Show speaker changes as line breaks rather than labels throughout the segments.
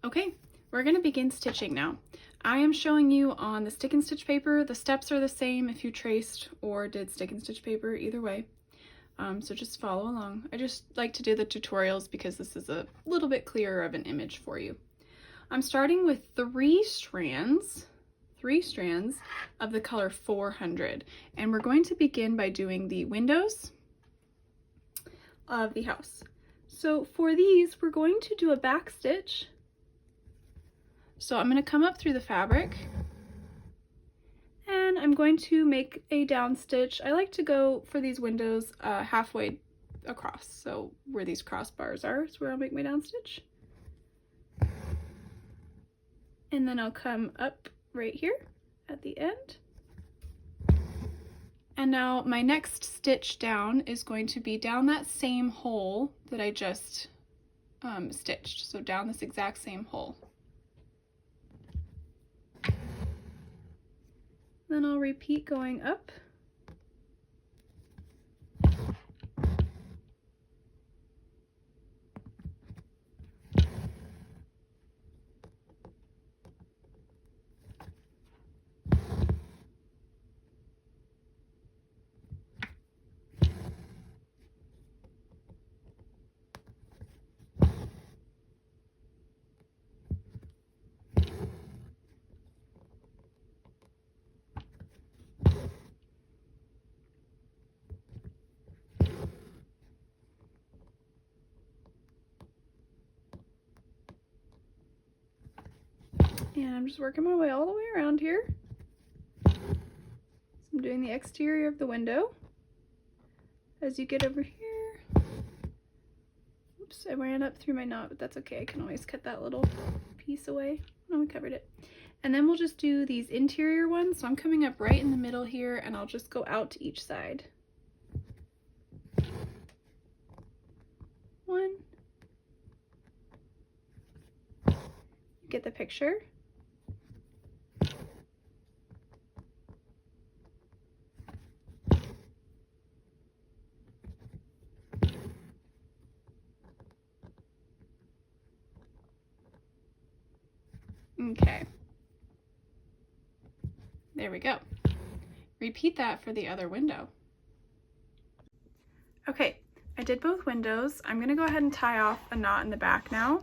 Okay, we're going to begin stitching now. I am showing you on the stick and stitch paper. The steps are the same if you traced or did stick and stitch paper, either way. So just follow along. I just like to do the tutorials because this is a little bit clearer of an image for you. I'm starting with three strands of the color 400, and we're going to begin by doing the windows of the house. So for these, we're going to do a back stitch. So I'm going to come up through the fabric and I'm going to make a down stitch. I like to go for these windows halfway across. So where these crossbars are is where I'll make my down stitch. And then I'll come up right here at the end. And now my next stitch down is going to be down that same hole that I just stitched. So down this exact same hole. Then I'll repeat going up. And I'm just working my way all the way around here. So I'm doing the exterior of the window. As you get over here, oops, I ran up through my knot, but that's okay. I can always cut that little piece away. No, we covered it. And then we'll just do these interior ones. So I'm coming up right in the middle here, and I'll just go out to each side. One. Get the picture? Okay. There we go. Repeat that for the other window. Okay, I did both windows. I'm going to go ahead and tie off a knot in the back now.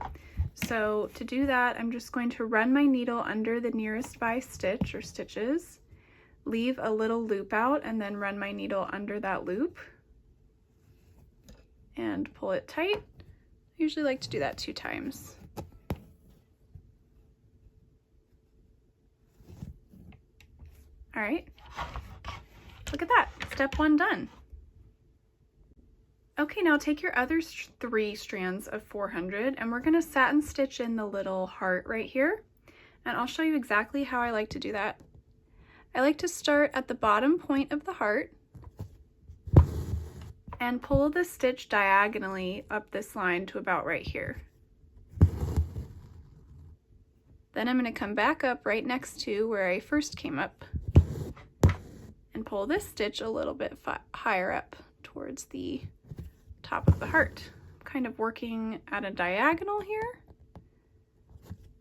So to do that, I'm just going to run my needle under the nearest by stitch or stitches, leave a little loop out, and then run my needle under that loop and pull it tight. I usually like to do that 2 times. All right, look at that, step 1 done. Okay, now take your other 3 strands of 400 and we're gonna satin stitch in the little heart right here. And I'll show you exactly how I like to do that. I like to start at the bottom point of the heart and pull the stitch diagonally up this line to about right here. Then I'm gonna come back up right next to where I first came up and pull this stitch a little bit higher up towards the top of the heart. I'm kind of working at a diagonal here.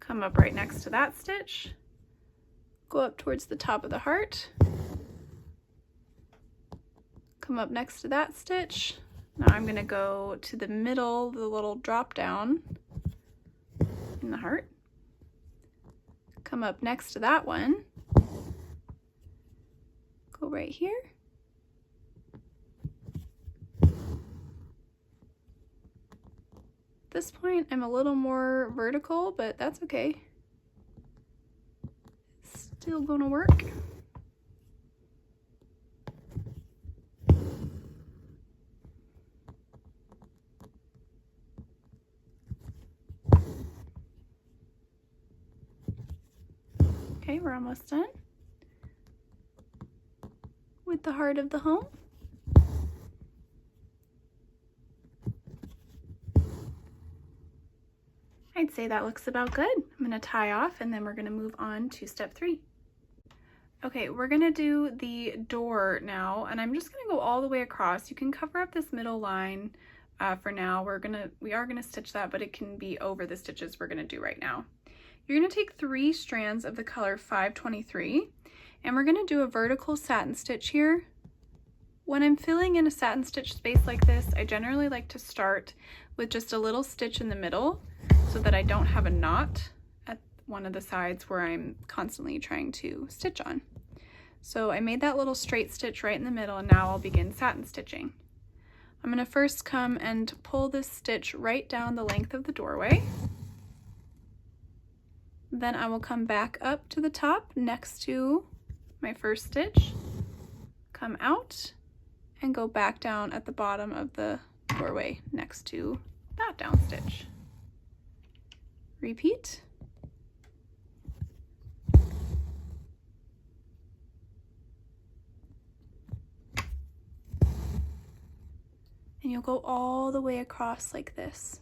Come up right next to that stitch, go up towards the top of the heart, come up next to that stitch. Now I'm going to go to the middle, the little drop down in the heart, come up next to that one, go right here, at this point I'm a little more vertical, but that's okay. It's still gonna work. Okay, we're almost done with the heart of the home. I'd say that looks about good. I'm going to tie off and then we're going to move on to step 3. Okay, we're going to do the door now, and I'm just going to go all the way across. You can cover up this middle line for now. We are gonna stitch that, but it can be over the stitches we're gonna do right now. You're gonna take 3 strands of the color 523, and we're gonna do a vertical satin stitch here. When I'm filling in a satin stitch space like this, I generally like to start with just a little stitch in the middle so that I don't have a knot at one of the sides where I'm constantly trying to stitch on. So I made that little straight stitch right in the middle, and now I'll begin satin stitching. I'm gonna first come and pull this stitch right down the length of the doorway. Then I will come back up to the top next to my first stitch, come out, and go back down at the bottom of the doorway next to that down stitch. Repeat. And you'll go all the way across like this.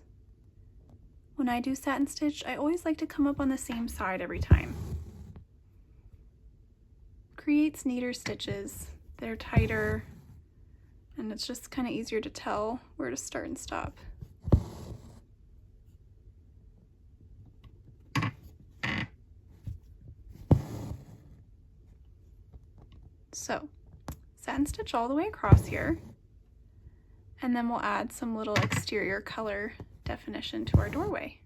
When I do satin stitch, I always like to come up on the same side every time. Creates neater stitches. They're tighter, and it's just kind of easier to tell where to start and stop. So, satin stitch all the way across here, and then we'll add some little exterior color definition to our doorway.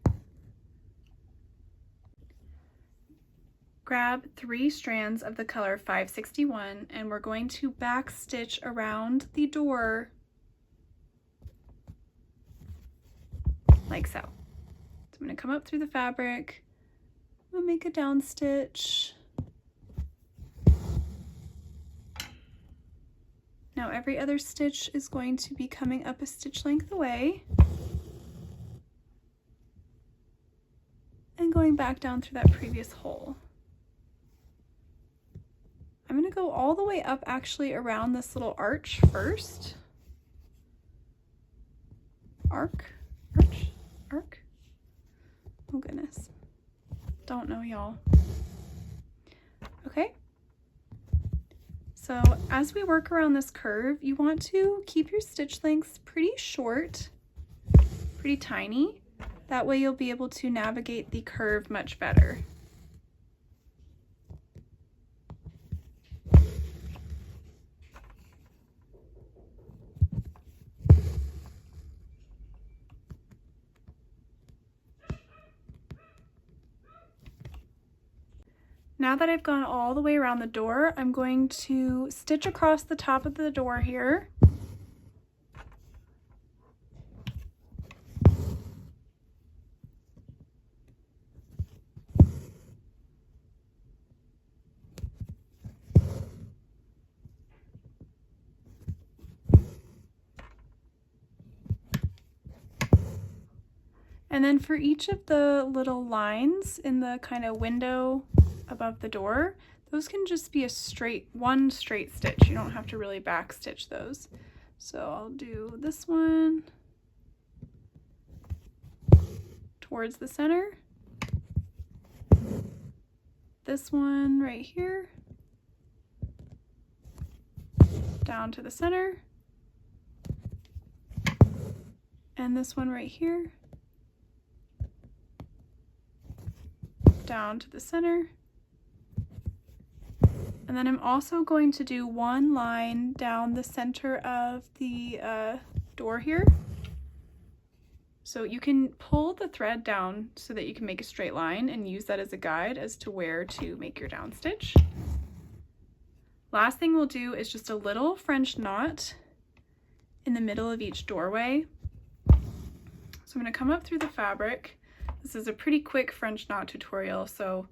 Grab 3 strands of the color 561, and we're going to back stitch around the door like so. So I'm going to come up through the fabric, I'm going to make a down stitch. Now every other stitch is going to be coming up a stitch length away and going back down through that previous hole. I'm going to go all the way up actually around this little arch first. Arc? Oh goodness. Don't know, y'all. Okay. So as we work around this curve, you want to keep your stitch lengths pretty short, pretty tiny. That way you'll be able to navigate the curve much better. Now that I've gone all the way around the door, I'm going to stitch across the top of the door here. And then for each of the little lines in the kind of window above the door, those can just be one straight stitch. You don't have to really back stitch those. So I'll do this one towards the center, this one right here, down to the center, and this one right here, down to the center. And then I'm also going to do one line down the center of the door here. So you can pull the thread down so that you can make a straight line and use that as a guide as to where to make your down stitch. Last thing we'll do is just a little French knot in the middle of each doorway. So I'm going to come up through the fabric. This is a pretty quick French knot tutorial, so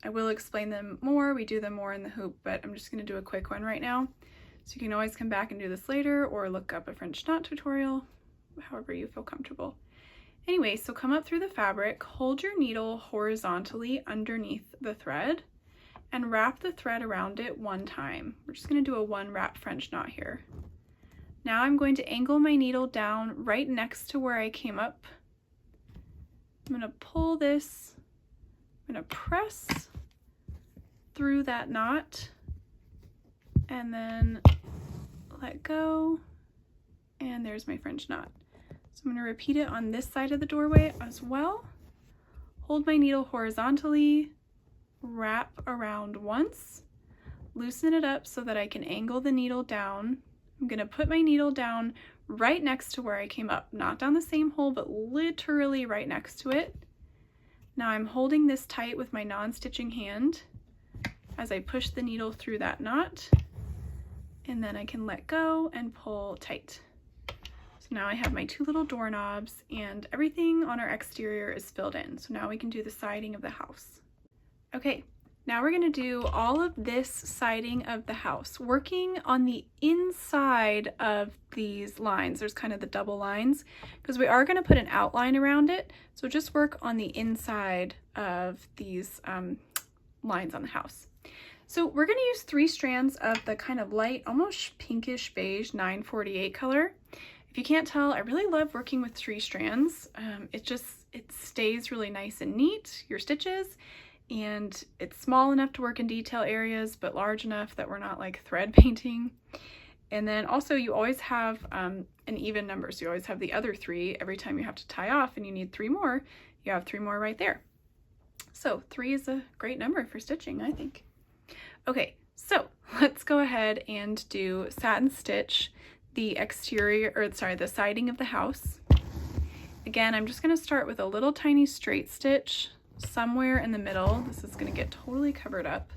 I will explain them more. We do them more in the hoop, but I'm just going to do a quick one right now. So you can always come back and do this later or look up a French knot tutorial, however you feel comfortable. Anyway, so come up through the fabric, hold your needle horizontally underneath the thread, and wrap the thread around it one time. We're just going to do a 1 wrap French knot here. Now I'm going to angle my needle down right next to where I came up. I'm going to pull this, I'm going to press through that knot, and then let go and there's my French knot. So I'm going to repeat it on this side of the doorway as well. Hold my needle horizontally, wrap around once, loosen it up so that I can angle the needle down. I'm going to put my needle down right next to where I came up, not down the same hole, but literally right next to it. Now I'm holding this tight with my non-stitching hand as I push the needle through that knot, and then I can let go and pull tight. So now I have my two little doorknobs and everything on our exterior is filled in. So now we can do the siding of the house. Okay, now we're going to do all of this siding of the house, working on the inside of these lines. There's kind of the double lines because we are going to put an outline around it. So just work on the inside of these lines on the house. So we're going to use 3 strands of the kind of light, almost pinkish beige 948 color. If you can't tell, I really love working with 3 strands. It stays really nice and neat, your stitches, and it's small enough to work in detail areas, but large enough that we're not like thread painting. And then also you always have an even number, so you always have the other 3 every time you have to tie off and you need 3 more, you have 3 more right there. So 3 is a great number for stitching, I think. Okay, so let's go ahead and do satin stitch the exterior, or sorry, the siding of the house. Again, I'm just going to start with a little tiny straight stitch somewhere in the middle. This is going to get totally covered up.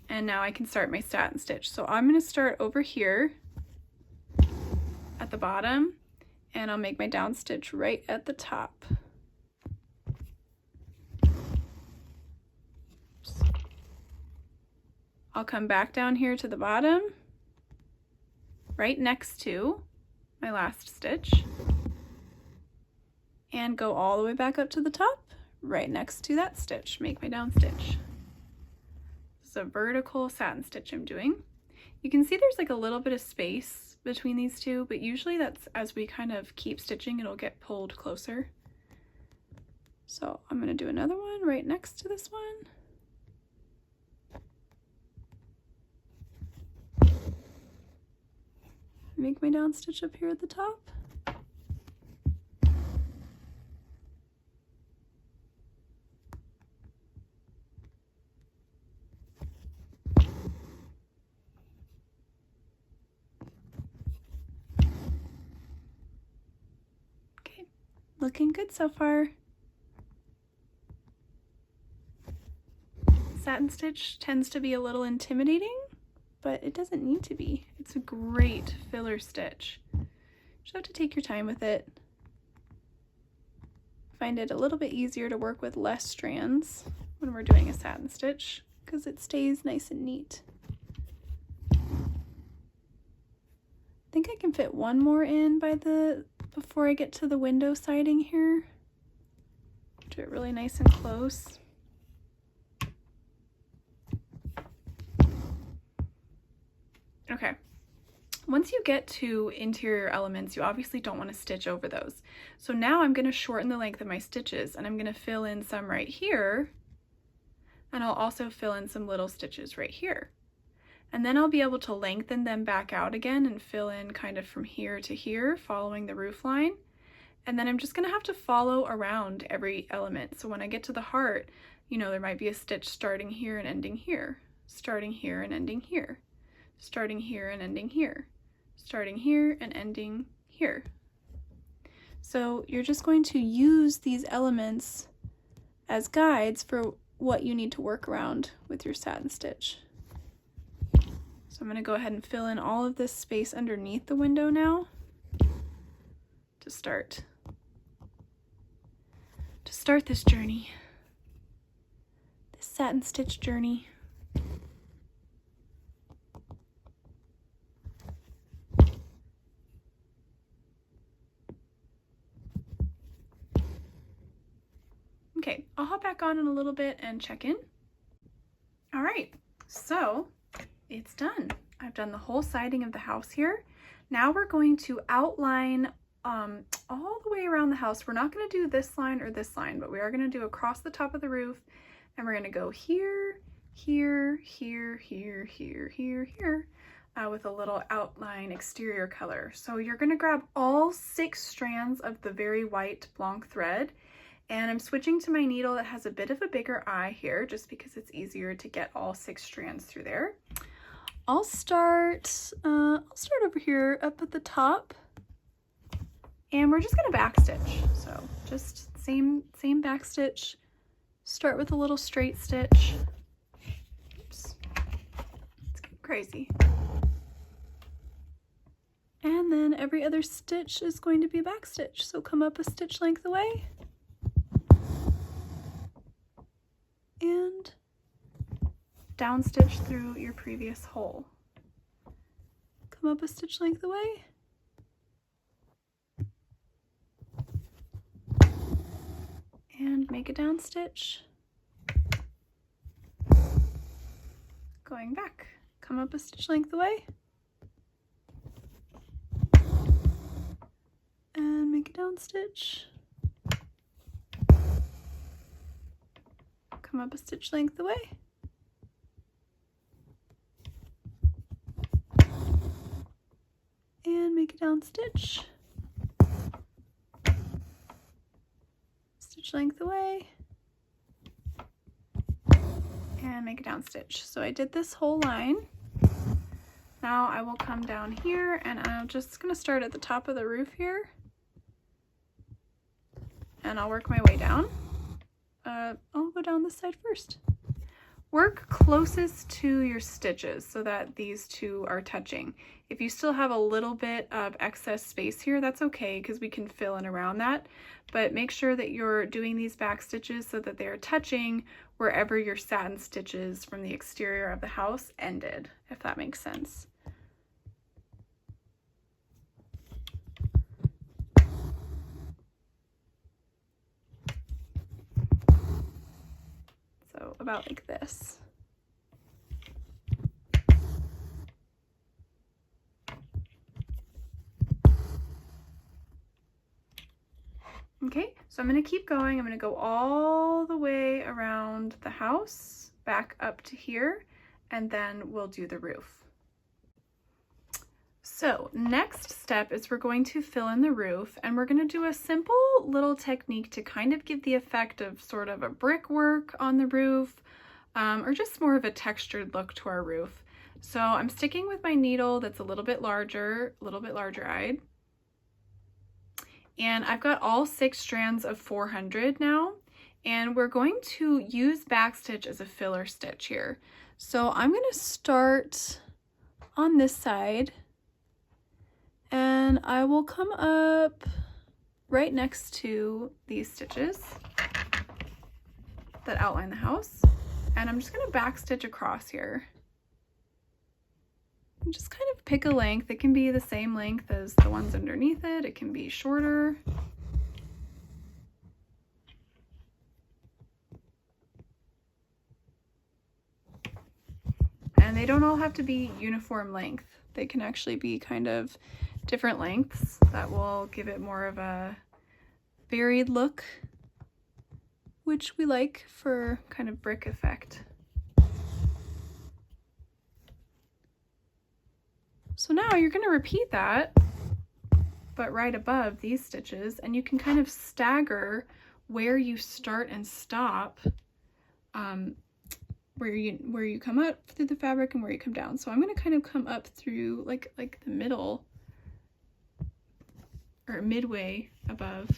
And now I can start my satin stitch. So I'm going to start over here at the bottom, and I'll make my down stitch right at the top. I'll come back down here to the bottom, right next to my last stitch, and go all the way back up to the top, right next to that stitch, make my down stitch. This is a vertical satin stitch I'm doing. You can see there's like a little bit of space between these two, but usually that's as we kind of keep stitching, it'll get pulled closer. So I'm going to do another one right next to this one. Make my down stitch up here at the top. Okay, looking good so far. Satin stitch tends to be a little intimidating, but it doesn't need to be. It's a great filler stitch. Just have to take your time with it. Find it a little bit easier to work with less strands when we're doing a satin stitch because it stays nice and neat. I think I can fit one more in before I get to the window siding here. Do it really nice and close. Okay, once you get to interior elements, you obviously don't want to stitch over those. So now I'm going to shorten the length of my stitches, and I'm going to fill in some right here, and I'll also fill in some little stitches right here. And then I'll be able to lengthen them back out again and fill in kind of from here to here, following the roof line. And then I'm just going to have to follow around every element. So when I get to the heart, you know, there might be a stitch starting here and ending here, starting here and ending here, starting here and ending here, starting here and ending here. So you're just going to use these elements as guides for what you need to work around with your satin stitch. So I'm going to go ahead and fill in all of this space underneath the window now to start this journey, this satin stitch journey. Okay, I'll hop back on in a little bit and check in. All right, so it's done. I've done the whole siding of the house here. Now we're going to outline all the way around the house. We're not going to do this line or this line, but we are going to do across the top of the roof, and we're going to go here, here, here, here, here, here, here, with a little outline exterior color. So you're gonna grab all 6 strands of the very white Blanc thread, and I'm switching to my needle that has a bit of a bigger eye here just because it's easier to get all 6 strands through there. I'll start over here up at the top, and we're just gonna backstitch. So just same backstitch. Start with a little straight stitch. Oops, it's getting crazy. And then every other stitch is going to be a backstitch. So come up a stitch length away and down stitch through your previous hole. Come up a stitch length away and make a down stitch. Going back, come up a stitch length away and make a down stitch. Come up a stitch length away and make a down stitch. Stitch length away and make a down stitch. So I did this whole line. Now I will come down here, and I'm just gonna start at the top of the roof here, and I'll work my way down. I'll go down this side first. Work closest to your stitches so that these two are touching. If you still have a little bit of excess space here, that's okay because we can fill in around that. But make sure that you're doing these back stitches so that they're touching wherever your satin stitches from the exterior of the house ended, if that makes sense. So about like this. Okay, so I'm going to keep going. I'm going to go all the way around the house, back up to here, and then we'll do the roof. So next step is we're going to fill in the roof, and we're going to do a simple little technique to kind of give the effect of sort of a brickwork on the roof, or just more of a textured look to our roof. So I'm sticking with my needle that's a little bit larger eyed. And I've got all 6 strands of 400 now, and we're going to use backstitch as a filler stitch here. So I'm going to start on this side, and I will come up right next to these stitches that outline the house, and I'm just going to backstitch across here. And just kind of pick a length. It can be the same length as the ones underneath it. It can be shorter. And they don't all have to be uniform length. They can actually be kind of different lengths that will give it more of a varied look, which we like for kind of brick effect. So now you're going to repeat that, but right above these stitches, and you can kind of stagger where you start and stop, where you come up through the fabric and where you come down. So I'm going to kind of come up through like the middle, or midway above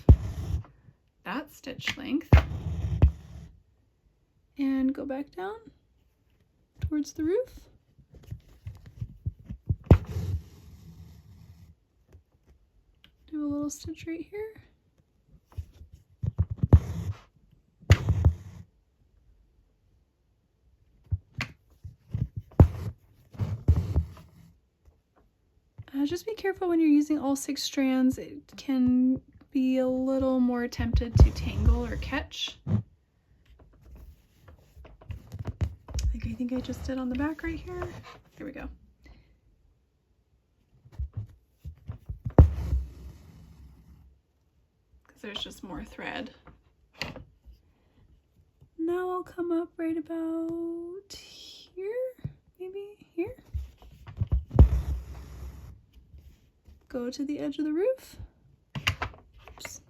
that stitch length, and go back down towards the roof. Do a little stitch right here. Just be careful when you're using all 6 strands. It can be a little more tempted to tangle or catch. Like I think I just did on the back right here. There we go. There's just more thread. Now I'll come up right about here, maybe here. go to the edge of the roof. Oops.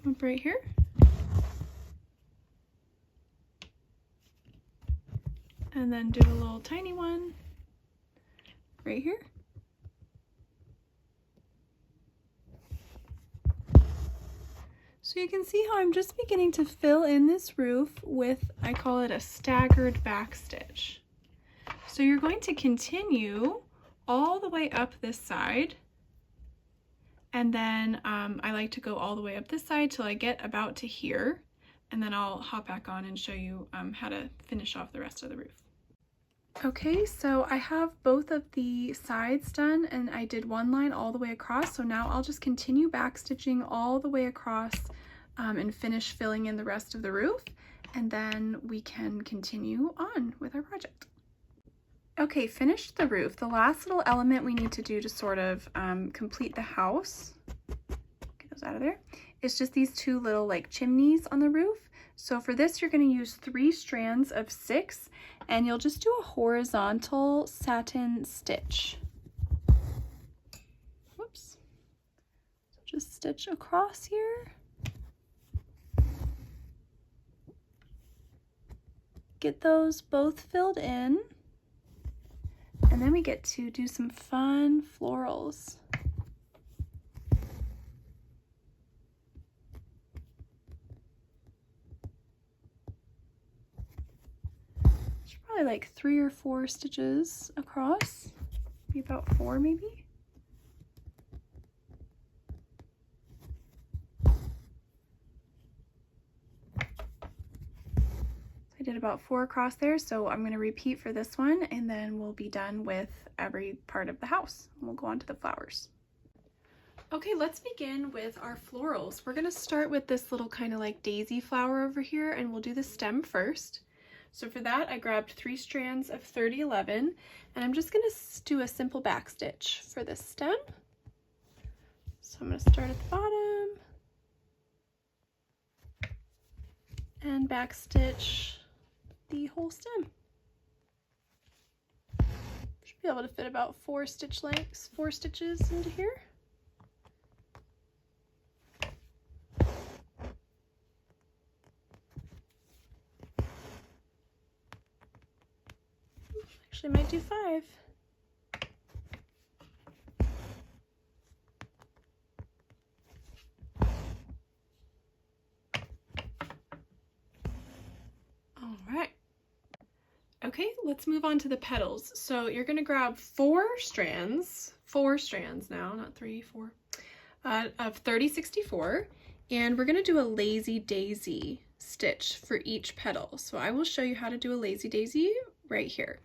Come up right here. And then do a little tiny one right here. So you can see how I'm just beginning to fill in this roof with, I call it a staggered back stitch. So you're going to continue all the way up this side, and then I like to go all the way up this side till I get about to here, and then I'll hop back on and show you how to finish off the rest of the roof. Okay, so I have both of the sides done, and I did one line all the way across, so now I'll just continue back stitching all the way across and finish filling in the rest of the roof, and then we can continue on with our project. Okay, finished the roof. The last little element we need to do to sort of complete the house, get those out of there, is just these two little like chimneys on the roof. So for this, you're going to use 3 strands of 6, and you'll just do a horizontal satin stitch. Whoops. So just stitch across here. Get those both filled in. And then we get to do some fun florals. It's probably like 3 or 4 stitches across, maybe about 4 maybe. I did about 4 across there, so I'm going to repeat for this one, and then we'll be done with every part of the house. We'll go on to the flowers. Okay, let's begin with our florals. We're going to start with this little kind of like daisy flower over here, and we'll do the stem first. So for that, I grabbed 3 strands of 3011, and I'm just going to do a simple back stitch for this stem. So I'm going to start at the bottom and back stitch the whole stem. Should be able to fit about 4 stitch lengths, 4 stitches into here. Actually, I might do 5. All right. Okay, let's move on to the petals. So you're going to grab 4 strands now, not 3, 4, of 3064, and we're going to do a lazy daisy stitch for each petal. So I will show you how to do a lazy daisy right here.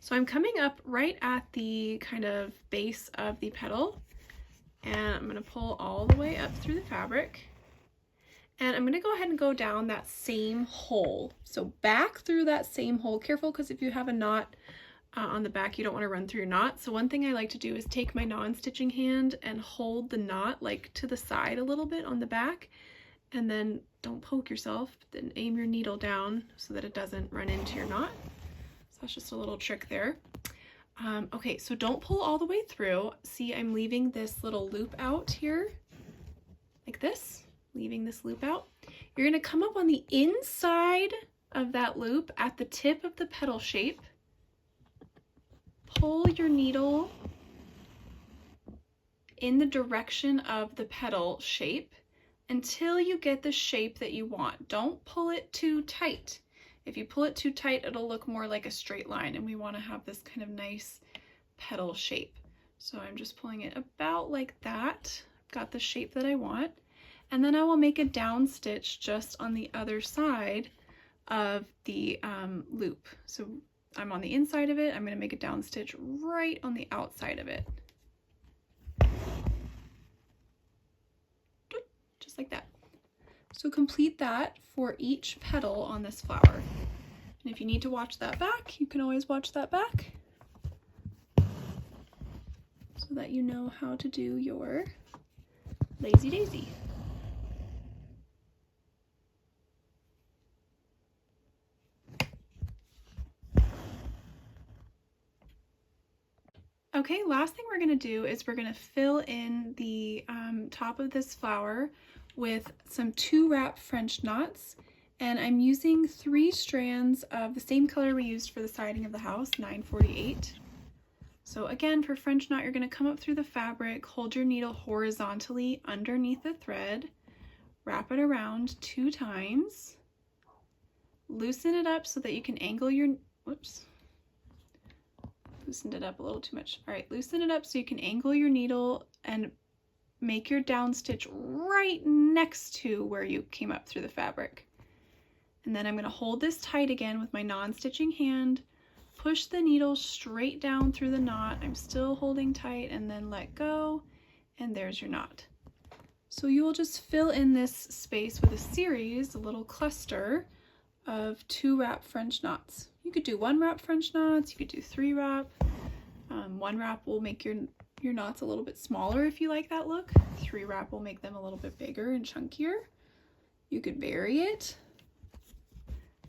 So I'm coming up right at the kind of base of the petal, and I'm going to pull all the way up through the fabric. And I'm going to go ahead and go down that same hole. So back through that same hole. Careful, because if you have a knot on the back, you don't want to run through your knot. So one thing I like to do is take my non-stitching hand and hold the knot like to the side a little bit on the back. And then don't poke yourself, but then aim your needle down so that it doesn't run into your knot. So that's just a little trick there. Okay, so don't pull all the way through. See, I'm leaving this little loop out here like this. Leaving this loop out. You're going to come up on the inside of that loop at the tip of the petal shape. Pull your needle in the direction of the petal shape until you get the shape that you want. Don't pull it too tight. If you pull it too tight, it'll look more like a straight line, and we want to have this kind of nice petal shape. So I'm just pulling it about like that. Got the shape that I want. And then I will make a down stitch just on the other side of the loop. So I'm on the inside of it. I'm going to make a down stitch right on the outside of it. Just like that. So complete that for each petal on this flower. And if you need to watch that back, you can always watch that back so that you know how to do your lazy daisy. Okay, last thing we're gonna do is we're gonna fill in the top of this flower with some 2-wrap French knots. And I'm using 3 strands of the same color we used for the siding of the house, 948. So again, for French knot, you're gonna come up through the fabric, hold your needle horizontally underneath the thread, wrap it around 2 times, loosen it up so that you can angle your, whoops, loosened it up a little too much. All right, loosen it up so you can angle your needle and make your down stitch right next to where you came up through the fabric. And then I'm going to hold this tight again with my non-stitching hand, push the needle straight down through the knot. I'm still holding tight, and then let go, and there's your knot. So you will just fill in this space with a series, a little cluster of 2-wrap French knots. You could do 1-wrap French knots, you could do 3-wrap. 1-wrap will make your knots a little bit smaller if you like that look. 3-wrap will make them a little bit bigger and chunkier. You could vary it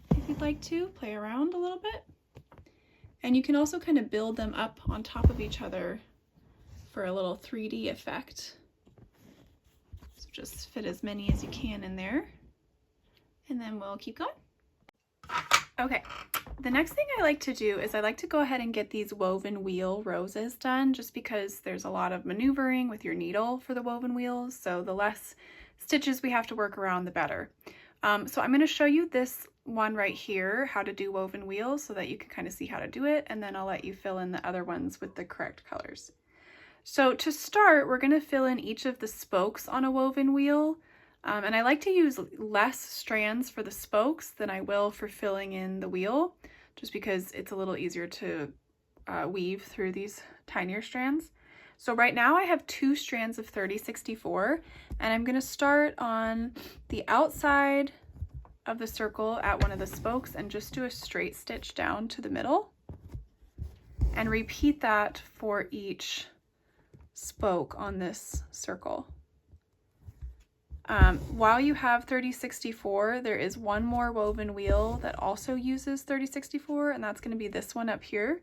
if you'd like to, play around a little bit. And you can also kind of build them up on top of each other for a little 3D effect. So just fit as many as you can in there, and then we'll keep going. Okay, the next thing I like to do is I like to go ahead and get these woven wheel roses done, just because there's a lot of maneuvering with your needle for the woven wheels, so the less stitches we have to work around, the better. So I'm going to show you this one right here, how to do woven wheels, so that you can kind of see how to do it, and then I'll let you fill in the other ones with the correct colors. So to start, we're going to fill in each of the spokes on a woven wheel. And I like to use less strands for the spokes than I will for filling in the wheel, just because it's a little easier to weave through these tinier strands. So right now I have 2 strands of 3064, and I'm going to start on the outside of the circle at one of the spokes and just do a straight stitch down to the middle, and repeat that for each spoke on this circle. While you have 3064, there is one more woven wheel that also uses 3064, and that's going to be this one up here.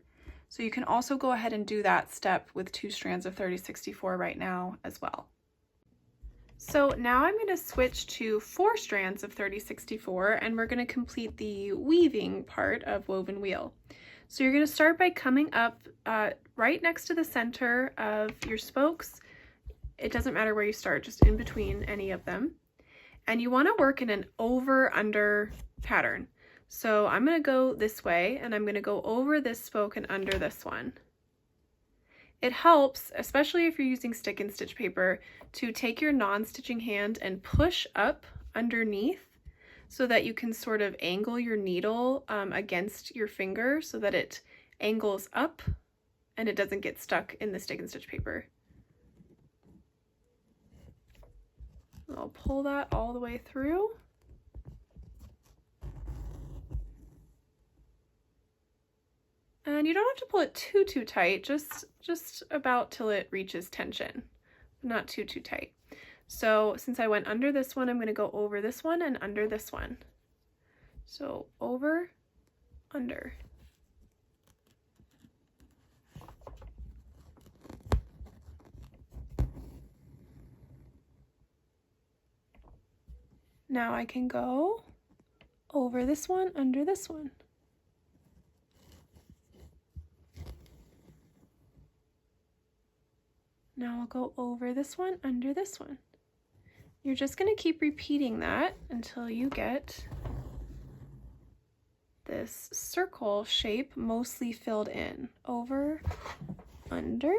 So you can also go ahead and do that step with 2 strands of 3064 right now as well. So now I'm going to switch to 4 strands of 3064, and we're going to complete the weaving part of woven wheel. So you're going to start by coming up right next to the center of your spokes. It doesn't matter where you start, just in between any of them. And you want to work in an over-under pattern. So I'm going to go this way, and I'm going to go over this spoke and under this one. It helps, especially if you're using stick and stitch paper, to take your non-stitching hand and push up underneath so that you can sort of angle your needle against your finger so that it angles up and it doesn't get stuck in the stick and stitch paper. I'll pull that all the way through. And you don't have to pull it too tight, just about till it reaches tension, not too tight. So since I went under this one, I'm going to go over this one and under this one. So over, under. Now I can go over this one, under this one. Now I'll go over this one, under this one. You're just going to keep repeating that until you get this circle shape mostly filled in. Over, under.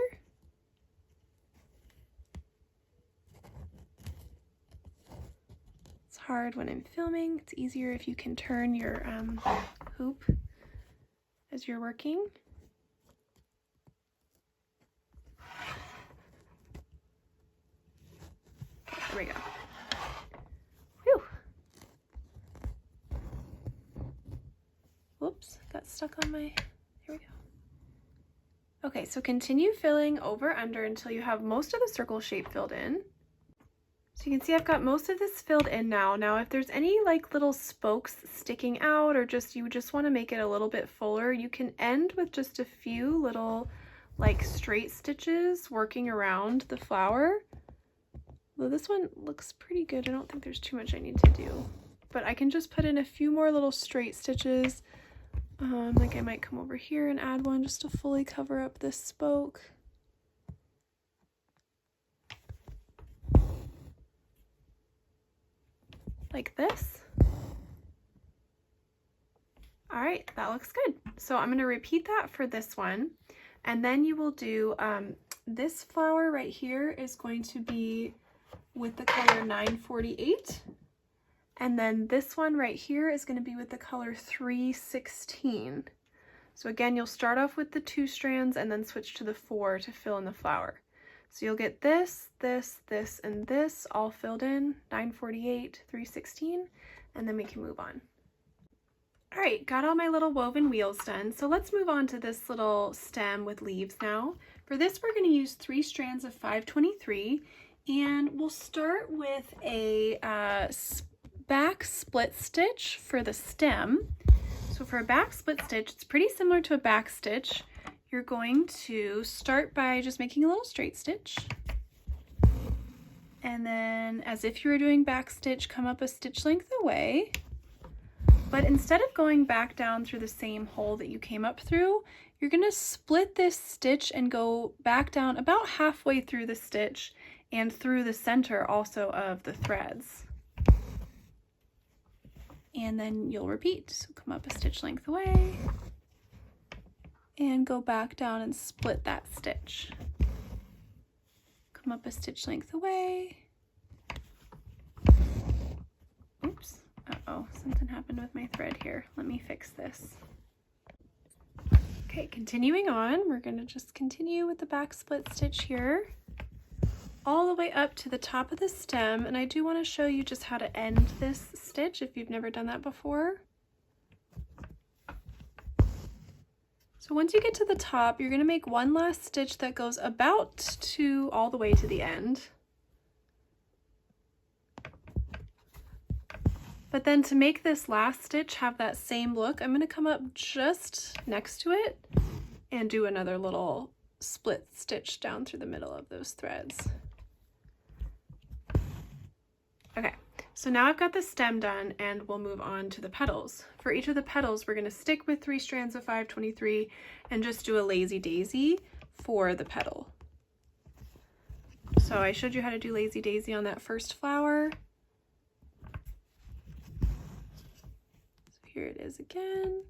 It's hard when I'm filming. It's easier if you can turn your hoop as you're working. There we go. Whew. Whoops, got stuck on my, here we go. Okay, so continue filling over, under until you have most of the circle shape filled in. So you can see I've got most of this filled in now. Now if there's any like little spokes sticking out, or just you just want to make it a little bit fuller, you can end with just a few little like straight stitches working around the flower. Well, this one looks pretty good. I don't think there's too much I need to do, but I can just put in a few more little straight stitches. Like I might come over here and add one just to fully cover up this spoke. Like this. All right, that looks good. So I'm going to repeat that for this one, and then you will do this flower right here is going to be with the color 948, and then this one right here is going to be with the color 316. So again, you'll start off with the 2 strands and then switch to the 4 to fill in the flower. So you'll get this, this, this, and this all filled in, 948, 316, and then we can move on. All right, got all my little woven wheels done. So let's move on to this little stem with leaves now. For this, we're going to use 3 strands of 523, and we'll start with a back split stitch for the stem. So for a back split stitch, it's pretty similar to a back stitch. You're going to start by just making a little straight stitch. And then, as if you were doing back stitch, come up a stitch length away. But instead of going back down through the same hole that you came up through, you're going to split this stitch and go back down about halfway through the stitch and through the center also of the threads. And then you'll repeat. So come up a stitch length away and go back down and split that stitch. Come up a stitch length away. Oops. Uh-oh, something happened with my thread here. Let me fix this. Okay, continuing on, we're going to just continue with the back split stitch here all the way up to the top of the stem, and I do want to show you just how to end this stitch if you've never done that before. So once you get to the top, you're going to make one last stitch that goes about to all the way to the end. But then to make this last stitch have that same look, I'm going to come up just next to it and do another little split stitch down through the middle of those threads. Okay, so now I've got the stem done, and we'll move on to the petals. For each of the petals, we're going to stick with 3 strands of 523 and just do a lazy daisy for the petal. So I showed you how to do lazy daisy on that first flower. Here it is again.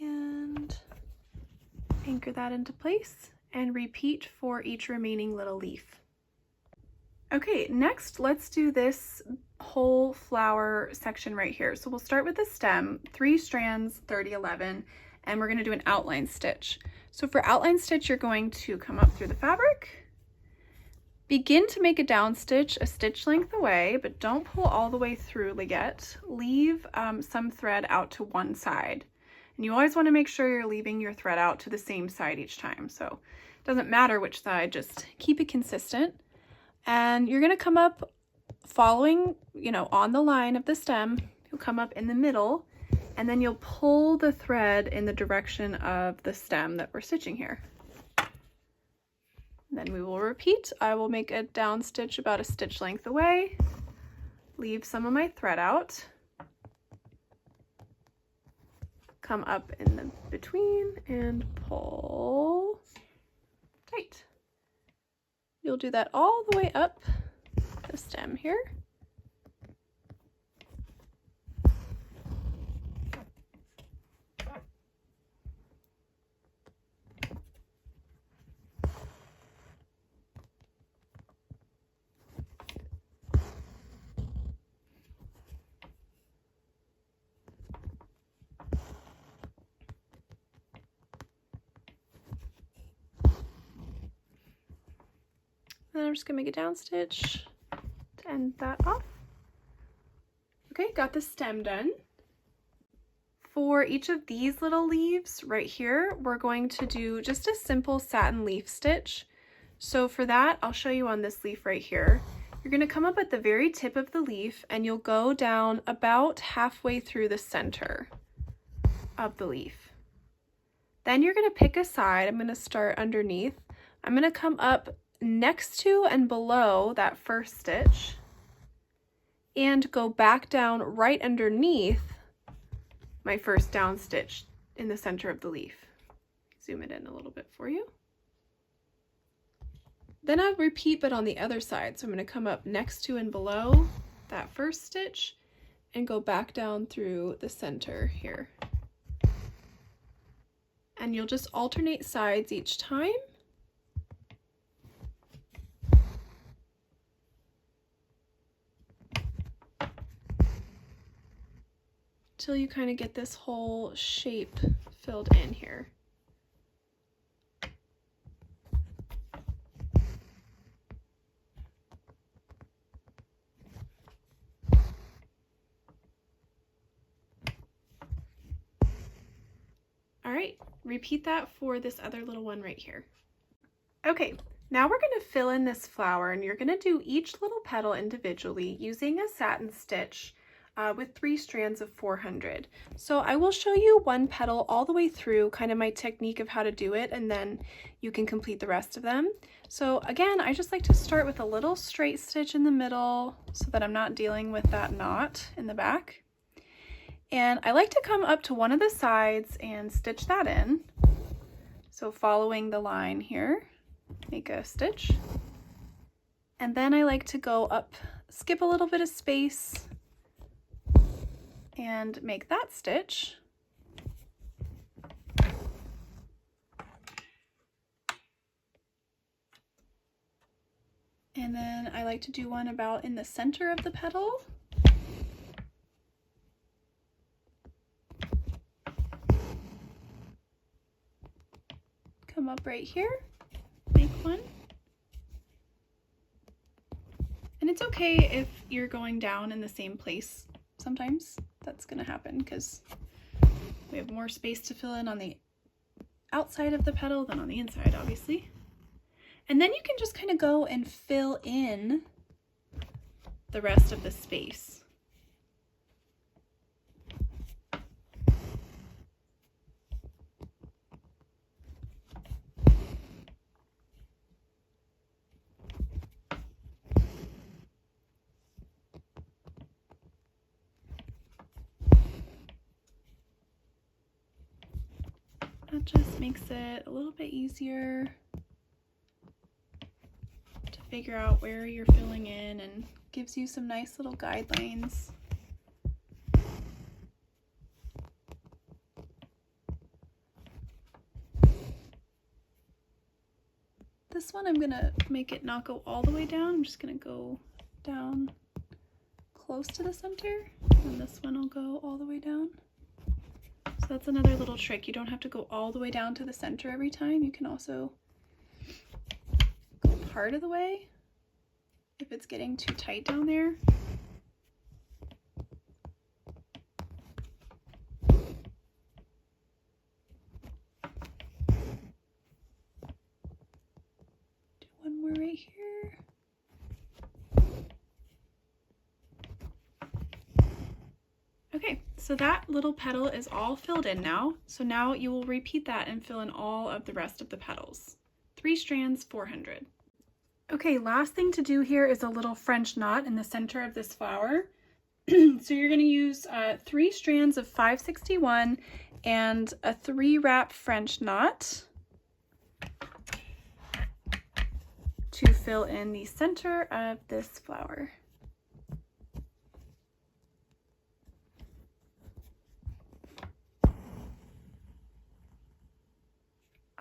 And anchor that into place and repeat for each remaining little leaf. Okay, next let's do this whole flower section right here. So we'll start with the stem, 3 strands, 30-11, and we're going to do an outline stitch. So for outline stitch, you're going to come up through the fabric, begin to make a down stitch a stitch length away, but don't pull all the way through yet. Leave some thread out to one side. And you always want to make sure you're leaving your thread out to the same side each time. So it doesn't matter which side, just keep it consistent. And you're going to come up following, on the line of the stem. You'll come up in the middle, and then you'll pull the thread in the direction of the stem that we're stitching here. Then we will repeat. I will make a down stitch about a stitch length away, leave some of my thread out, come up in the between and pull tight. You'll do that all the way up the stem here. Then I'm just gonna make a down stitch to end that off. Okay, got the stem done. For each of these little leaves right here, we're going to do just a simple satin leaf stitch. So for that, I'll show you on this leaf right here. You're going to come up at the very tip of the leaf and you'll go down about halfway through the center of the leaf. Then you're going to pick a side. I'm going to start underneath. I'm going to come up next to and below that first stitch and go back down right underneath my first down stitch in the center of the leaf. Zoom it in a little bit for you. Then I'll repeat but on the other side. So I'm going to come up next to and below that first stitch and go back down through the center here. And you'll just alternate sides each time. Till you kind of get this whole shape filled in here. All right, repeat that for this other little one right here. Okay, now we're going to fill in this flower, and you're going to do each little petal individually using a satin stitch with 3 strands of 400. So I will show you one petal all the way through, kind of my technique of how to do it, and then you can complete the rest of them. So again, I just like to start with a little straight stitch in the middle so that I'm not dealing with that knot in the back. And I like to come up to one of the sides and stitch that in. So following the line here, make a stitch. And then I like to go up, skip a little bit of space and make that stitch. And then I like to do one about in the center of the petal. Come up right here, make one. And it's okay if you're going down in the same place sometimes. That's gonna happen because we have more space to fill in on the outside of the petal than on the inside, obviously. And then you can just kind of go and fill in the rest of the space. That just makes it a little bit easier to figure out where you're filling in and gives you some nice little guidelines. This one I'm gonna make it not go all the way down. I'm just gonna go down close to the center, and this one will go all the way down. So that's another little trick. You don't have to go all the way down to the center every time. You can also go part of the way if it's getting too tight down there. Do one more right here. Okay, so that little petal is all filled in now. So now you will repeat that and fill in all of the rest of the petals. 3 strands, 400. Okay, last thing to do here is a little French knot in the center of this flower. So you're going to use 3 strands of 561 and a 3-wrap French knot to fill in the center of this flower.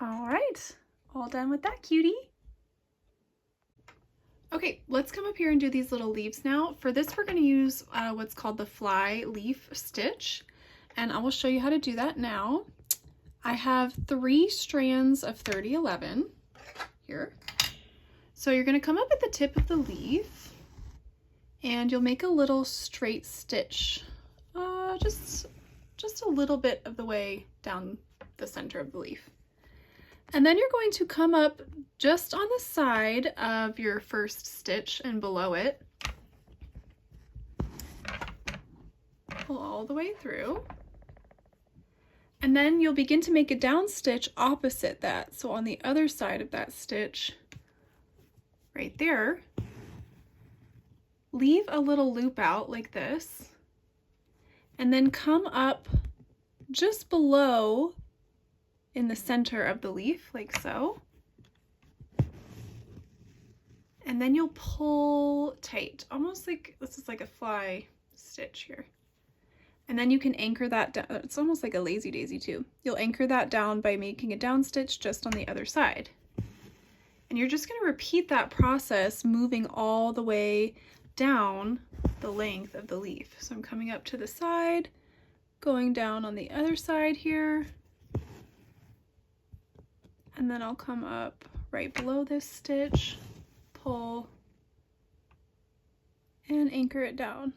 All right, all done with that, cutie. Okay, let's come up here and do these little leaves now. For this, we're going to use what's called the fly leaf stitch, and I will show you how to do that now. I have 3 strands of 3011 here. So you're going to come up at the tip of the leaf, and you'll make a little straight stitch, just a little bit of the way down the center of the leaf. And then you're going to come up just on the side of your first stitch and below it. Pull all the way through. And then you'll begin to make a down stitch opposite that. So on the other side of that stitch, right there, leave a little loop out like this, and then come up just below in the center of the leaf, like so. And then you'll pull tight, almost like this is like a fly stitch here. And then you can anchor that down. It's almost like a lazy daisy too. You'll anchor that down by making a down stitch just on the other side. And you're just going to repeat that process, moving all the way down the length of the leaf. So I'm coming up to the side, going down on the other side here, and then I'll come up right below this stitch, pull, and anchor it down.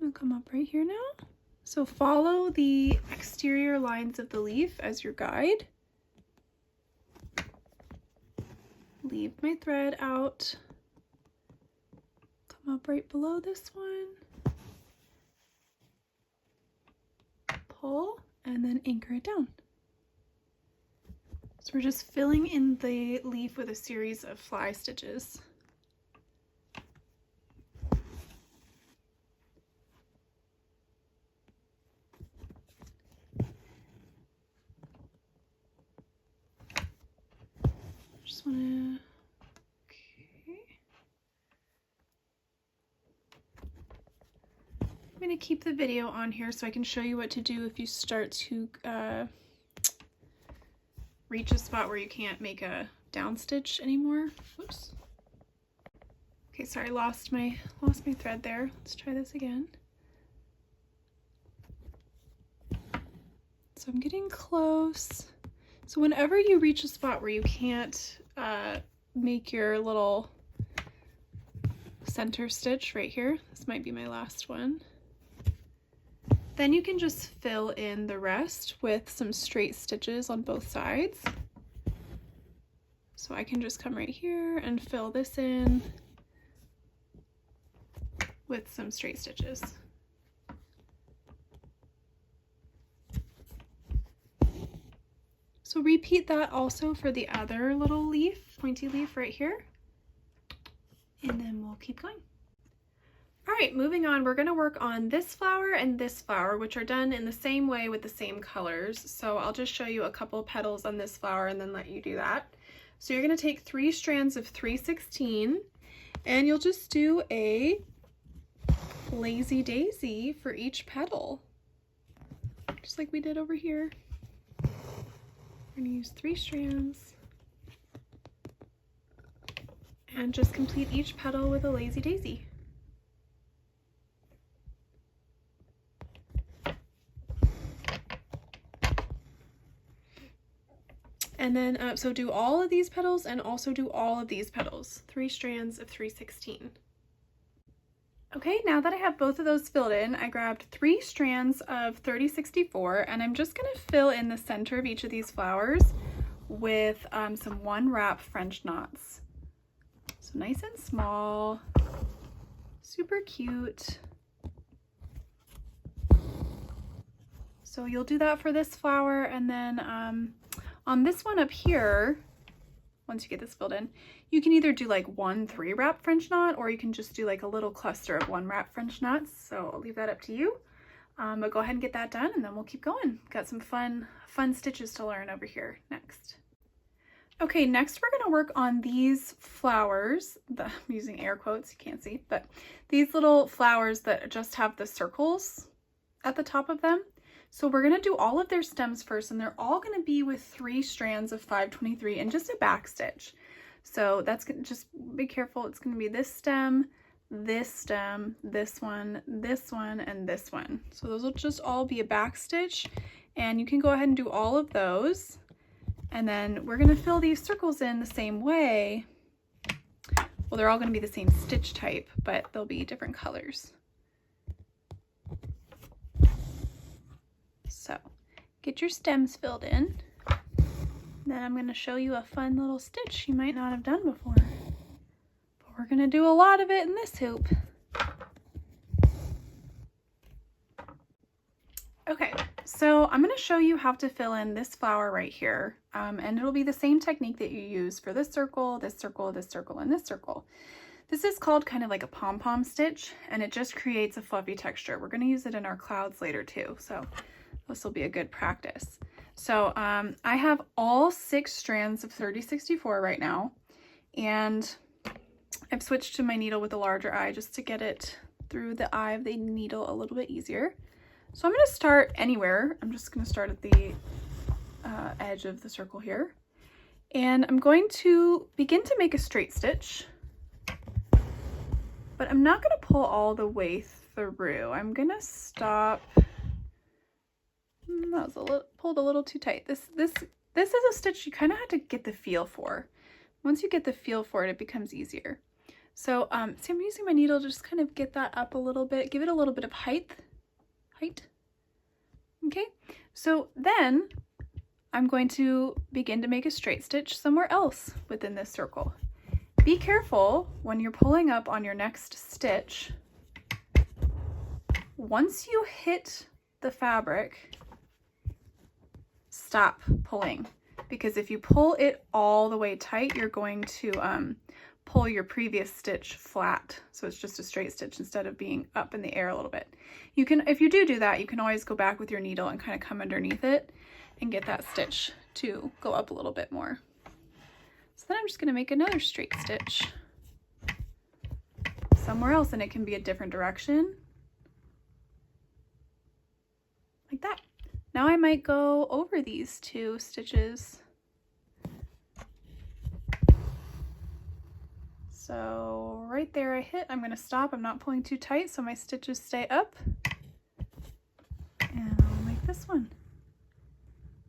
I'll come up right here now. So follow the exterior lines of the leaf as your guide. Leave my thread out. Come up right below this one. Pull and then anchor it down. So we're just filling in the leaf with a series of fly stitches. Just want to, okay. I'm going to keep the video on here so I can show you what to do if you start to reach a spot where you can't make a down stitch anymore. Oops. Okay, sorry, lost my thread there. Let's try this again. So I'm getting close. So whenever you reach a spot where you can't make your little center stitch right here, this might be my last one, then you can just fill in the rest with some straight stitches on both sides. So I can just come right here and fill this in with some straight stitches. So repeat that also for the other little leaf, pointy leaf right here, and then we'll keep going. All right, moving on, we're gonna work on this flower and this flower, which are done in the same way with the same colors. So I'll just show you a couple petals on this flower and then let you do that. So you're gonna take 3 strands of 3/16, and you'll just do a lazy daisy for each petal, just like we did over here. We're going to use 3 strands and just complete each petal with a lazy daisy. And then, so do all of these petals and also do all of these petals, 3 strands of 3/16. Okay, now that I have both of those filled in, I grabbed 3 strands of 3064, and I'm just gonna fill in the center of each of these flowers with some 1 wrap French knots. So nice and small, super cute. So you'll do that for this flower, and then on this one up here, once you get this filled in, you can either do like 1 3-wrap French knot, or you can just do like a little cluster of 1-wrap French knots. So I'll leave that up to you. But go ahead and get that done, and then we'll keep going. Got some fun stitches to learn over here next. Okay, next we're gonna work on these flowers. I'm using air quotes, you can't see, but these little flowers that just have the circles at the top of them. So we're gonna do all of their stems first, and they're all gonna be with 3 strands of 523 and just a back stitch. So that's gonna, just be careful. It's gonna be this stem, this one, and this one. So those will just all be a back stitch, and you can go ahead and do all of those. And then we're gonna fill these circles in the same way. Well, they're all gonna be the same stitch type, but they'll be different colors. So get your stems filled in. Then I'm going to show you a fun little stitch you might not have done before. But we're going to do a lot of it in this hoop. Okay, so I'm going to show you how to fill in this flower right here. And it'll be the same technique that you use for this circle, this circle, this circle, and this circle. This is called kind of like a pom-pom stitch, and it just creates a fluffy texture. We're going to use it in our clouds later too, so this will be a good practice. So I have all 6 strands of 3064 right now, and I've switched to my needle with a larger eye just to get it through the eye of the needle a little bit easier. So I'm going to start anywhere. I'm just going to start at the edge of the circle here. And I'm going to begin to make a straight stitch. But I'm not going to pull all the way through. I'm going to stop. That was pulled a little too tight. This is a stitch you kind of have to get the feel for. Once you get the feel for it, it becomes easier. So, see, I'm using my needle to just kind of get that up a little bit, give it a little bit of height. Okay, so then I'm going to begin to make a straight stitch somewhere else within this circle. Be careful when you're pulling up on your next stitch. Once you hit the fabric, stop pulling, because if you pull it all the way tight, you're going to pull your previous stitch flat, so it's just a straight stitch instead of being up in the air a little bit. You can, if you do that, you can always go back with your needle and kind of come underneath it and get that stitch to go up a little bit more. So then I'm just going to make another straight stitch somewhere else, and it can be a different direction, like that. Now I might go over these 2 stitches. So right there I hit, I'm going to stop. I'm not pulling too tight so my stitches stay up. And I'll make this one.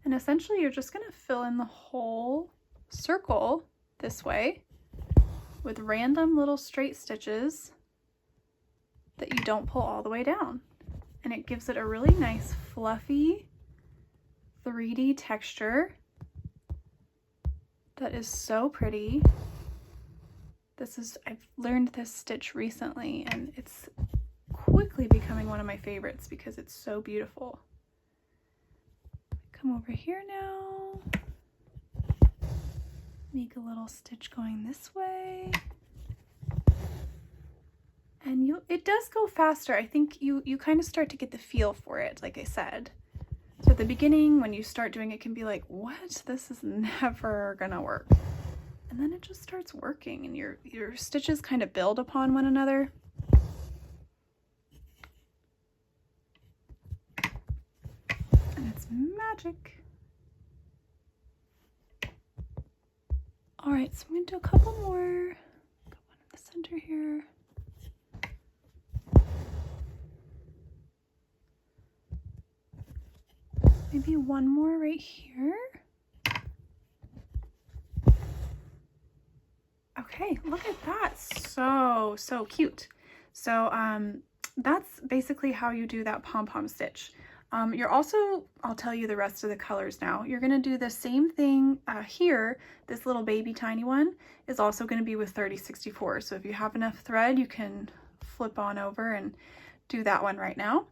And essentially you're just going to fill in the whole circle this way with random little straight stitches that you don't pull all the way down. And it gives it a really nice fluffy 3D texture that is so pretty. I've learned this stitch recently, and it's quickly becoming one of my favorites because it's so beautiful. Come over here now. Make a little stitch going this way. And it does go faster. I think you kind of start to get the feel for it, like I said. So at the beginning, when you start doing it, can be like, what? This is never gonna work. And then it just starts working, and your stitches kind of build upon one another. And it's magic. All right, so I'm gonna do a couple more. Got one in the center here. Maybe one more right here. Okay, look at that. So cute. So that's basically how you do that pom-pom stitch. You're also, I'll tell you the rest of the colors now. You're going to do the same thing here. This little baby tiny one is also going to be with 3064. So if you have enough thread, you can flip on over and do that one right now.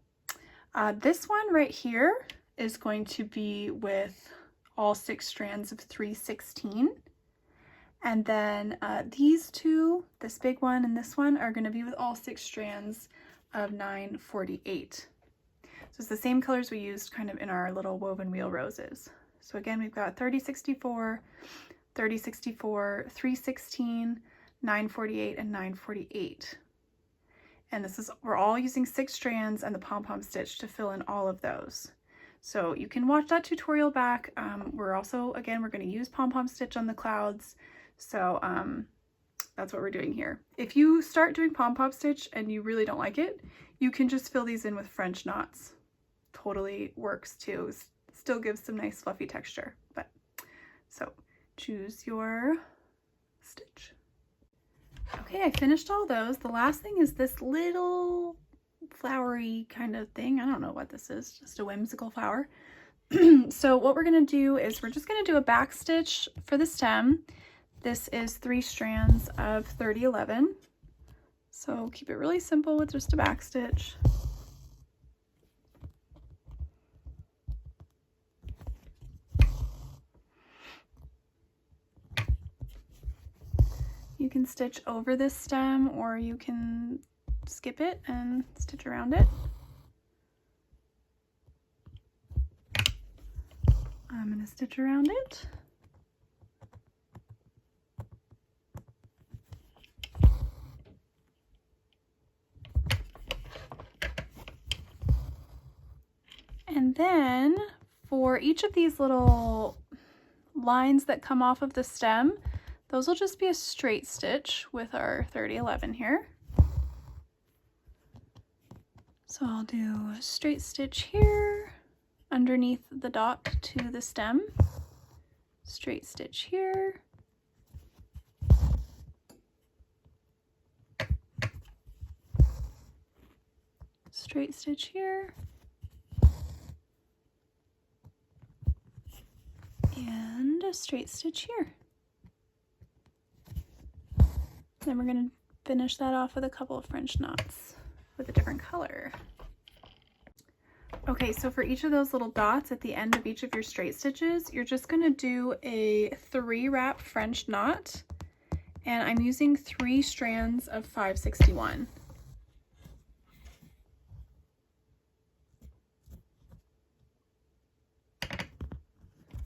This one right here is going to be with all 6 strands of 316. And then these 2, this big one and this one, are going to be with all 6 strands of 948. So it's the same colors we used kind of in our little woven wheel roses. So again, we've got 3064, 3064, 316, 948, and 948. And we're all using 6 strands and the pom-pom stitch to fill in all of those. So you can watch that tutorial back. We're going to use pom-pom stitch on the clouds. So that's what we're doing here. If you start doing pom-pom stitch and you really don't like it, you can just fill these in with French knots. Totally works too. Still gives some nice fluffy texture. But so choose your stitch. Okay, I finished all those. The last thing is this little flowery kind of thing. I don't know what this is, just a whimsical flower. So what we're gonna do is we're just gonna do a back stitch for the stem. This is 3 strands of 3011. So keep it really simple with just a back stitch. You can stitch over this stem or you can skip it and stitch around it. I'm going to stitch around it. And then for each of these little lines that come off of the stem, those will just be a straight stitch with our 3011 here. So I'll do a straight stitch here underneath the dot to the stem, straight stitch here, straight stitch here, and a straight stitch here. Then we're going to finish that off with a couple of French knots with a different color. Okay, so for each of those little dots at the end of each of your straight stitches, you're just going to do a 3 wrap French knot, and I'm using 3 strands of 561.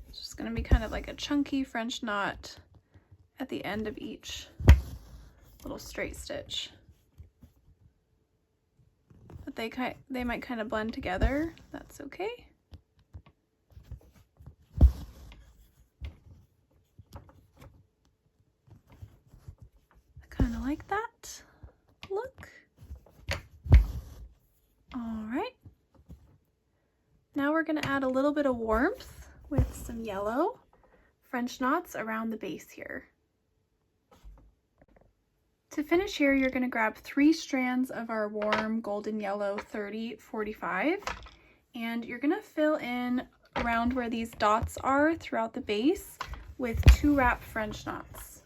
It's just going to be kind of like a chunky French knot at the end of each little straight stitch. But they might kind of blend together. That's okay. I kind of like that look. All right. Now we're going to add a little bit of warmth with some yellow French knots around the base here. To finish here, you're going to grab 3 strands of our warm golden yellow 3045, and you're going to fill in around where these dots are throughout the base with 2 wrap French knots.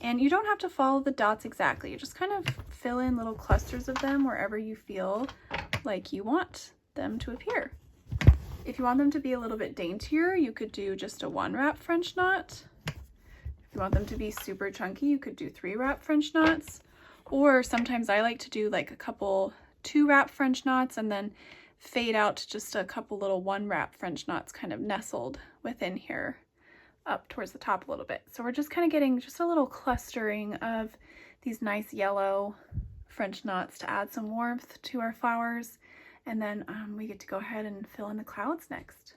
And you don't have to follow the dots exactly, you just kind of fill in little clusters of them wherever you feel like you want them to appear. If you want them to be a little bit daintier, you could do just a 1 wrap French knot. If you want them to be super chunky, you could do 3 wrap French knots, or sometimes I like to do like a couple 2 wrap French knots and then fade out to just a couple little 1 wrap French knots kind of nestled within here up towards the top a little bit. So we're just kind of getting just a little clustering of these nice yellow French knots to add some warmth to our flowers, and then we get to go ahead and fill in the clouds next.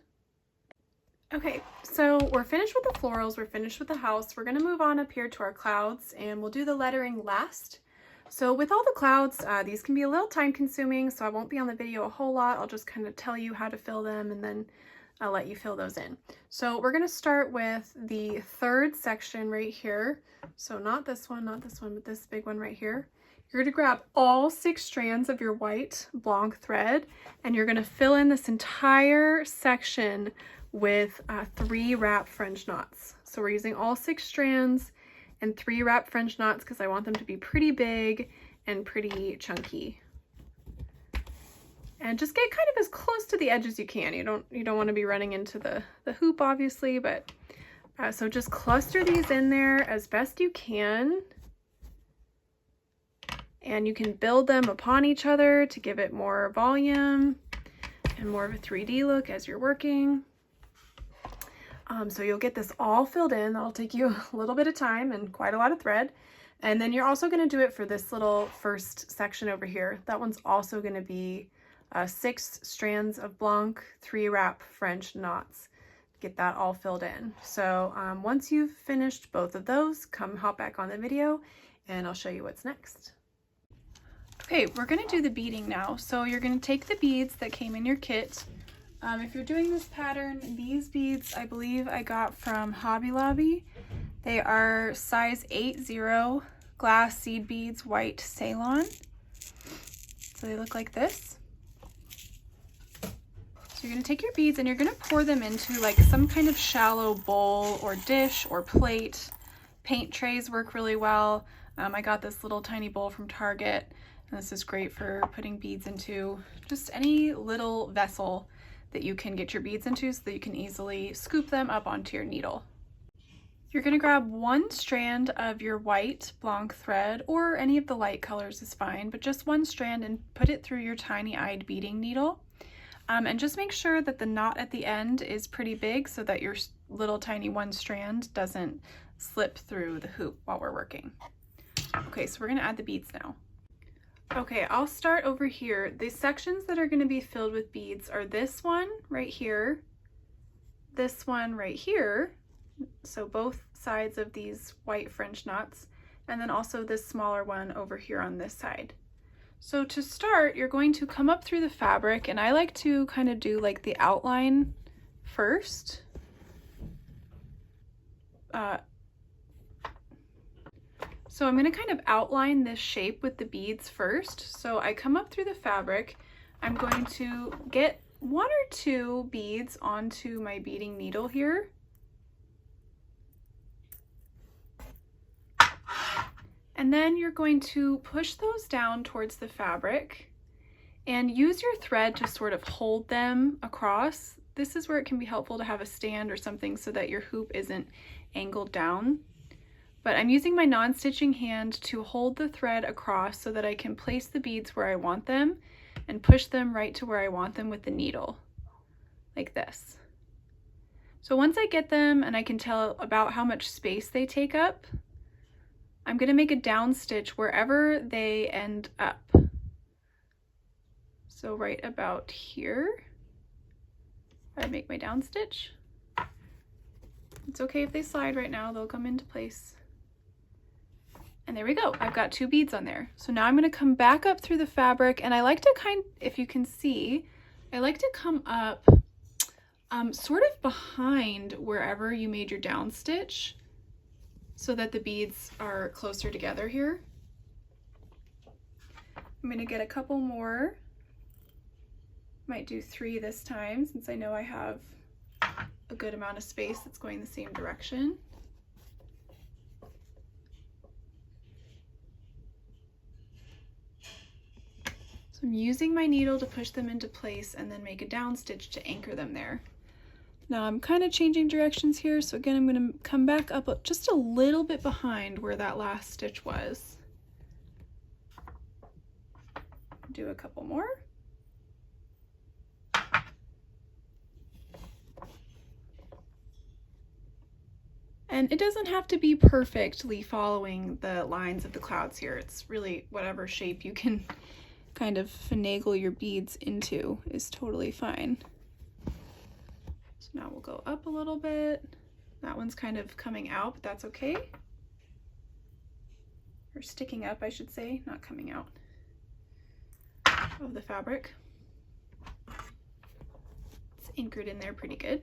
Okay, so we're finished with the florals, we're finished with the house. We're gonna move on up here to our clouds, and we'll do the lettering last. So with all the clouds, these can be a little time consuming, so I won't be on the video a whole lot. I'll just kind of tell you how to fill them, and then I'll let you fill those in. So we're gonna start with the 3rd section right here. So not this one, but this big one right here. You're gonna grab all 6 strands of your white Blanc thread, and you're gonna fill in this entire section with 3 wrap French knots. So we're using all 6 strands and 3 wrap French knots because I want them to be pretty big and pretty chunky. And just get kind of as close to the edge as you can. You don't want to be running into the hoop, obviously, but so just cluster these in there as best you can. And you can build them upon each other to give it more volume and more of a 3D look as you're working. So you'll get this all filled in. That'll take you a little bit of time and quite a lot of thread. And then you're also going to do it for this little first section over here. That one's also going to be 6 strands of Blanc 3 wrap French knots. Get that all filled in. So once you've finished both of those, come hop back on the video and I'll show you what's next. Okay, we're going to do the beading now. So you're going to take the beads that came in your kit. If you're doing this pattern, these beads I believe I got from Hobby Lobby. They are size 8-0 glass seed beads, white Ceylon. So they look like this. So you're going to take your beads and you're going to pour them into like some kind of shallow bowl or dish or plate. Paint trays work really well. I got this little tiny bowl from Target, and this is great for putting beads into. Just any little vessel that you can get your beads into so that you can easily scoop them up onto your needle. You're going to grab one strand of your white Blanc thread, or any of the light colors is fine, but just one strand, and put it through your tiny-eyed beading needle. And just make sure that the knot at the end is pretty big so that your little tiny one strand doesn't slip through the hoop while we're working. Okay, so we're going to add the beads now. Okay, I'll start over here. The sections that are going to be filled with beads are this one right here, this one right here, so both sides of these white French knots, and then also this smaller one over here on this side. So to start, you're going to come up through the fabric, and I like to kind of do like the outline first. So I'm going to kind of outline this shape with the beads first. So I come up through the fabric. I'm going to get 1 or 2 beads onto my beading needle here. And then you're going to push those down towards the fabric and use your thread to sort of hold them across. This is where it can be helpful to have a stand or something so that your hoop isn't angled down. But I'm using my non-stitching hand to hold the thread across so that I can place the beads where I want them and push them right to where I want them with the needle, like this. So once I get them and I can tell about how much space they take up, I'm going to make a down stitch wherever they end up. So right about here, I make my down stitch. It's okay if they slide right now, they'll come into place. And there we go, I've got 2 beads on there. So now I'm going to come back up through the fabric, and I like to if you can see, I like to come up sort of behind wherever you made your down stitch, so that the beads are closer together here. I'm gonna get a couple more. Might do 3 this time since I know I have a good amount of space that's going the same direction. So I'm using my needle to push them into place and then make a down stitch to anchor them there. Now I'm kind of changing directions here, so again I'm going to come back up just a little bit behind where that last stitch was. Do a couple more. And it doesn't have to be perfectly following the lines of the clouds here. It's really whatever shape you can kind of finagle your beads into is totally fine. So now we'll go up a little bit. That one's kind of coming out, but that's okay. Or sticking up, I should say, not coming out of the fabric. It's anchored in there pretty good.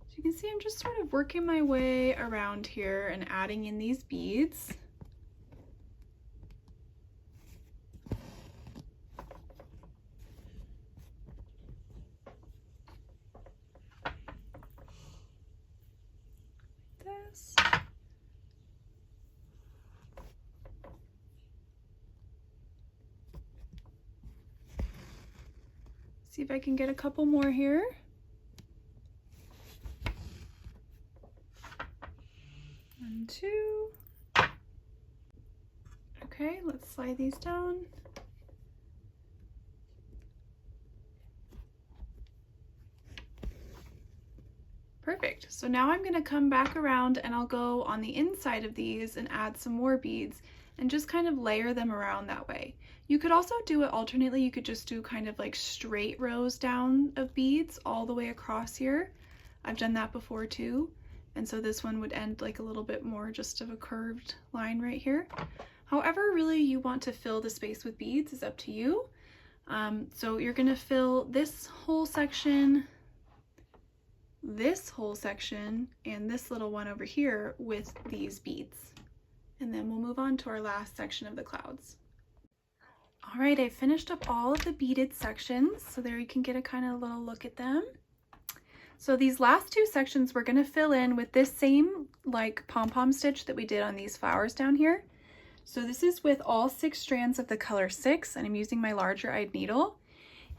So you can see I'm just sort of working my way around here and adding in these beads. See if I can get a couple more here. One, 2. Okay, let's slide these down. Perfect. So now I'm going to come back around and I'll go on the inside of these and add some more beads and just kind of layer them around that way. You could also do it alternately. You could just do kind of like straight rows down of beads all the way across here. I've done that before too. And so this one would end like a little bit more just of a curved line right here. However, really you want to fill the space with beads is up to you. So you're going to fill this whole section, and this little one over here with these beads. And then we'll move on to our last section of the clouds. All right, I finished up all of the beaded sections, so there you can get a kind of little look at them. So these last two sections we're going to fill in with this same like pom-pom stitch that we did on these flowers down here. So this is with all 6 strands of the color 6, and I'm using my larger eyed needle.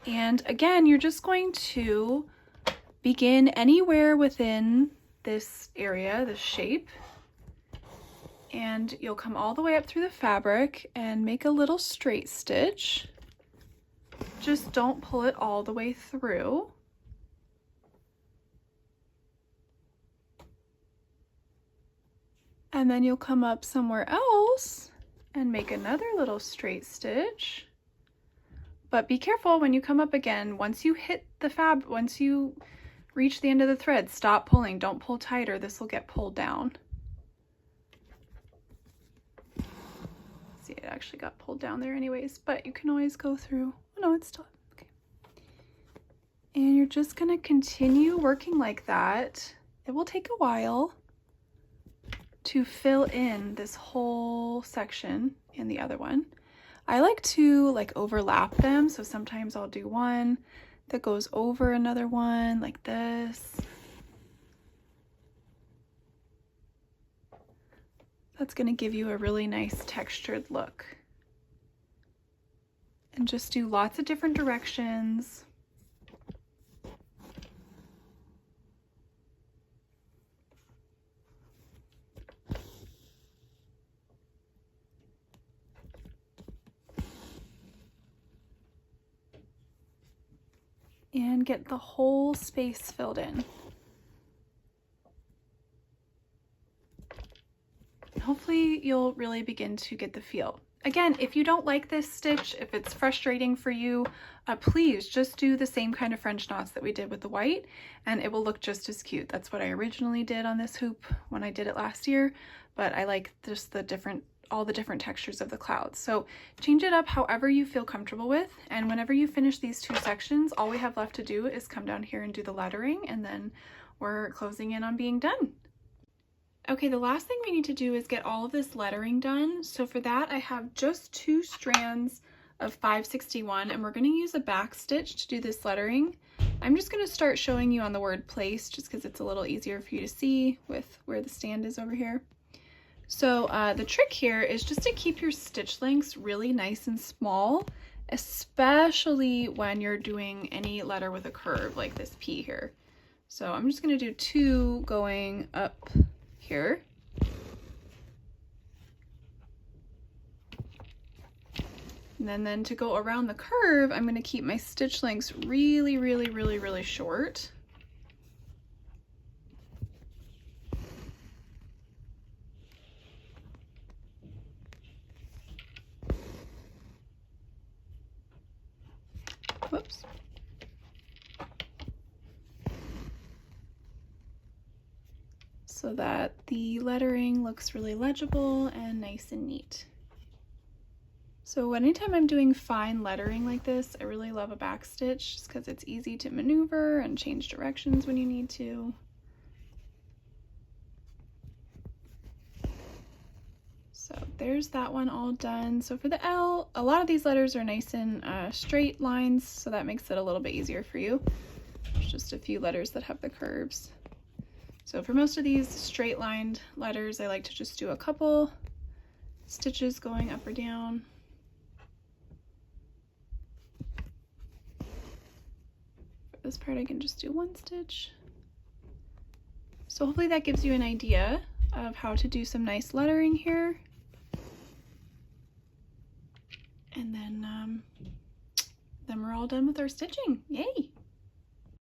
And again, you're just going to begin anywhere within this area, this shape, and you'll come all the way up through the fabric and make a little straight stitch. Just don't pull it all the way through. And then you'll come up somewhere else and make another little straight stitch. But be careful when you come up again. Once you hit the once you reach the end of the thread, stop pulling. Don't pull tighter. This will get pulled down. See, it actually got pulled down there anyways, but you can always go through. Oh no, it's still okay. And you're just gonna continue working like that. It will take a while to fill in this whole section and the other one. I like to overlap them, so sometimes I'll do one that goes over another one like this. That's going to give you a really nice textured look. And just do lots of different directions. And get the whole space filled in. Hopefully you'll really begin to get the feel. Again, if you don't like this stitch, if it's frustrating for you, please just do the same kind of French knots that we did with the white, and it will look just as cute. That's what I originally did on this hoop when I did it last year, but I like just all the different textures of the clouds. So change it up however you feel comfortable with, and whenever you finish these 2 sections, all we have left to do is come down here and do the lettering, and then we're closing in on being done. Okay, the last thing we need to do is get all of this lettering done. So for that, I have just 2 strands of 561, and we're going to use a back stitch to do this lettering. I'm just going to start showing you on the word place, just because it's a little easier for you to see with where the stand is over here. So the trick here is just to keep your stitch lengths really nice and small, especially when you're doing any letter with a curve like this P here. So I'm just going to do 2 going up here. And then to go around the curve, I'm going to keep my stitch lengths really, really, really, really short. Whoops. So that the lettering looks really legible and nice and neat. So anytime I'm doing fine lettering like this, I really love a back stitch just because it's easy to maneuver and change directions when you need to. So there's that one all done. So for the L, a lot of these letters are nice and straight lines, so that makes it a little bit easier for you. There's just a few letters that have the curves. So for most of these straight lined letters, I like to just do a couple stitches going up or down. For this part, I can just do 1 stitch. So hopefully that gives you an idea of how to do some nice lettering here. And then we're all done with our stitching. Yay!